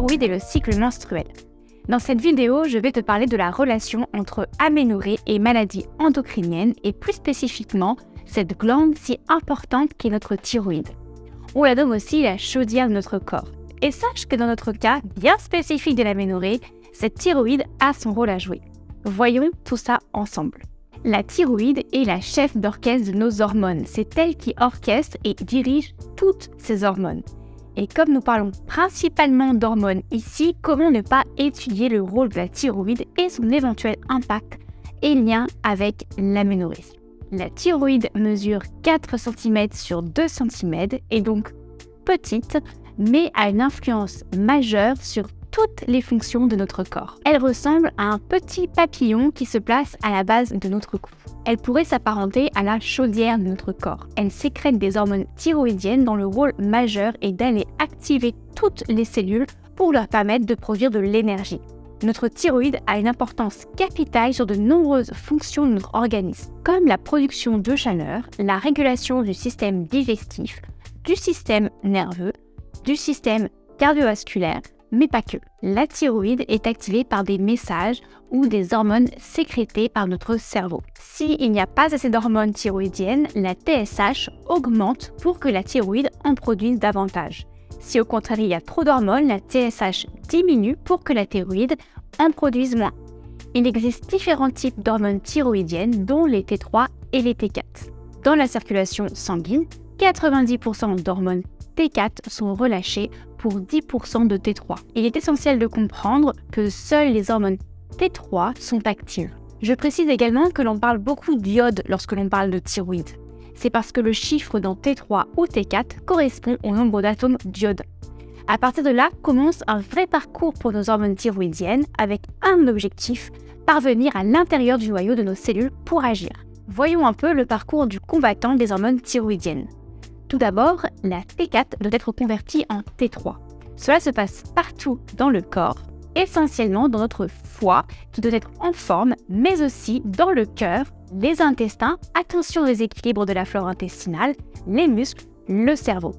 thyroïde et le cycle menstruel. Dans cette vidéo, je vais te parler de la relation entre aménorrhée et maladies endocriniennes et plus spécifiquement cette glande si importante qu'est notre thyroïde. On la nomme aussi la chaudière de notre corps. Et sache que dans notre cas bien spécifique de l'aménorrhée, cette thyroïde a son rôle à jouer. Voyons tout ça ensemble. La thyroïde est la chef d'orchestre de nos hormones. C'est elle qui orchestre et dirige toutes ces hormones. Et comme nous parlons principalement d'hormones ici, comment ne pas étudier le rôle de la thyroïde et son éventuel impact et lien avec l'aménorrhée. La thyroïde mesure 4 cm sur 2 cm et donc petite, mais a une influence majeure sur toutes les fonctions de notre corps. Elle ressemble à un petit papillon qui se place à la base de notre cou. Elle pourrait s'apparenter à la chaudière de notre corps. Elle sécrète des hormones thyroïdiennes dont le rôle majeur est d'aller activer toutes les cellules pour leur permettre de produire de l'énergie. Notre thyroïde a une importance capitale sur de nombreuses fonctions de notre organisme, comme la production de chaleur, la régulation du système digestif, du système nerveux, du système cardiovasculaire, mais pas que. La thyroïde est activée par des messages ou des hormones sécrétées par notre cerveau. S'il n'y a pas assez d'hormones thyroïdiennes, la TSH augmente pour que la thyroïde en produise davantage. Si au contraire il y a trop d'hormones, la TSH diminue pour que la thyroïde en produise moins. Il existe différents types d'hormones thyroïdiennes, dont les T3 et les T4. Dans la circulation sanguine, 90% d'hormones T4 sont relâchées pour 10% de T3. Il est essentiel de comprendre que seules les hormones T3 sont actives. Je précise également que l'on parle beaucoup d'iode lorsque l'on parle de thyroïde. C'est parce que le chiffre dans T3 ou T4 correspond au nombre d'atomes d'iode. À partir de là, commence un vrai parcours pour nos hormones thyroïdiennes avec un objectif, parvenir à l'intérieur du noyau de nos cellules pour agir. Voyons un peu le parcours du combattant des hormones thyroïdiennes. Tout d'abord, la T4 doit être convertie en T3. Cela se passe partout dans le corps, essentiellement dans notre foie qui doit être en forme, mais aussi dans le cœur, les intestins, attention aux déséquilibres de la flore intestinale, les muscles, le cerveau.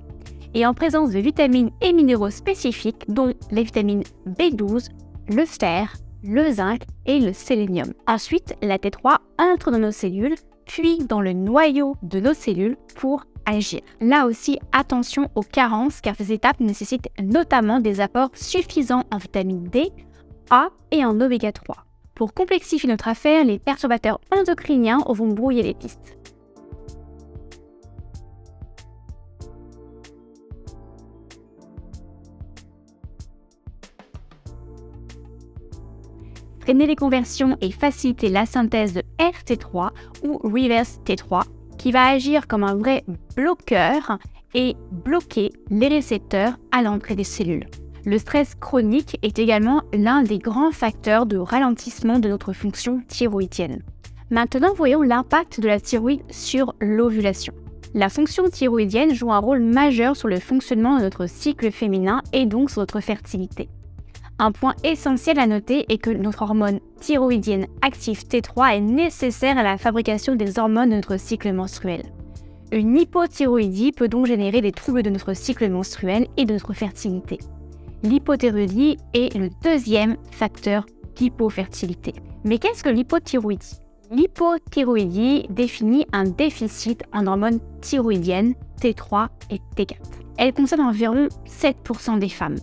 Et en présence de vitamines et minéraux spécifiques, dont les vitamines B12, le fer, le zinc et le sélénium. Ensuite, la T3 entre dans nos cellules, puis dans le noyau de nos cellules pour agir. Là aussi, attention aux carences car ces étapes nécessitent notamment des apports suffisants en vitamine D, A et en oméga 3. Pour complexifier notre affaire, les perturbateurs endocriniens vont brouiller les pistes. Freiner les conversions et faciliter la synthèse de RT3 ou reverse T3 qui va agir comme un vrai bloqueur et bloquer les récepteurs à l'entrée des cellules. Le stress chronique est également l'un des grands facteurs de ralentissement de notre fonction thyroïdienne. Maintenant, voyons l'impact de la thyroïde sur l'ovulation. La fonction thyroïdienne joue un rôle majeur sur le fonctionnement de notre cycle féminin et donc sur notre fertilité. Un point essentiel à noter est que notre hormone thyroïdienne active T3 est nécessaire à la fabrication des hormones de notre cycle menstruel. Une hypothyroïdie peut donc générer des troubles de notre cycle menstruel et de notre fertilité. L'hypothyroïdie est le deuxième facteur d'hypofertilité. Mais qu'est-ce que l'hypothyroïdie ? L'hypothyroïdie définit un déficit en hormones thyroïdiennes T3 et T4. Elle concerne environ 7% des femmes.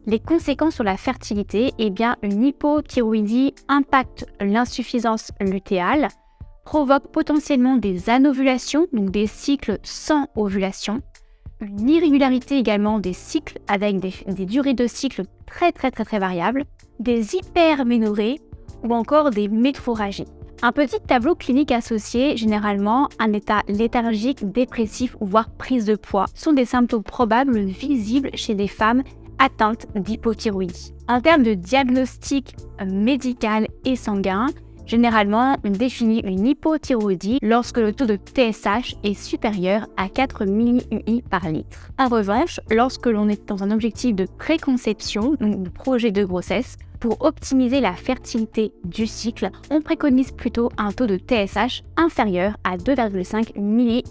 Les conséquences sur la fertilité, une hypothyroïdie impacte l'insuffisance lutéale, provoque potentiellement des anovulations, donc des cycles sans ovulation, une irrégularité également des cycles avec des durées de cycle très variables, des hyperménorrhées ou encore des métroragies. Un petit tableau clinique associé, généralement un état léthargique, dépressif ou voire prise de poids, sont des symptômes probables visibles chez des femmes atteintes d'hypothyroïdie. En termes de diagnostic médical et sanguin, généralement on définit une hypothyroïdie lorsque le taux de TSH est supérieur à 4 millui par litre. En revanche, lorsque l'on est dans un objectif de préconception, donc de projet de grossesse, Pour optimiser la fertilité du cycle, on préconise plutôt un taux de TSH inférieur à 2,5 milli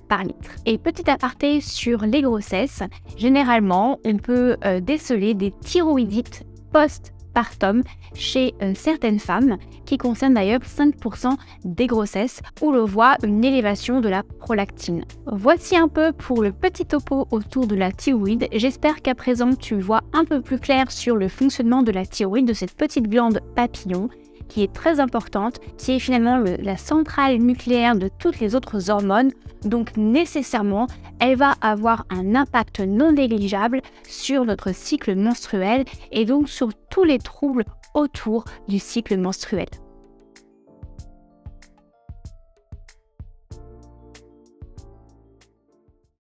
par litre. Et petit aparté sur les grossesses, généralement, on peut déceler des thyroïdites post-partum chez certaines femmes, qui concernent d'ailleurs 5% des grossesses, où l'on voit une élévation de la prolactine. Voici un peu pour le petit topo autour de la thyroïde. J'espère qu'à présent tu vois un peu plus clair sur le fonctionnement de la thyroïde, de cette petite glande papillon, qui est très importante, qui est finalement la centrale nucléaire de toutes les autres hormones. Donc nécessairement, elle va avoir un impact non négligeable sur notre cycle menstruel et donc sur tous les troubles autour du cycle menstruel.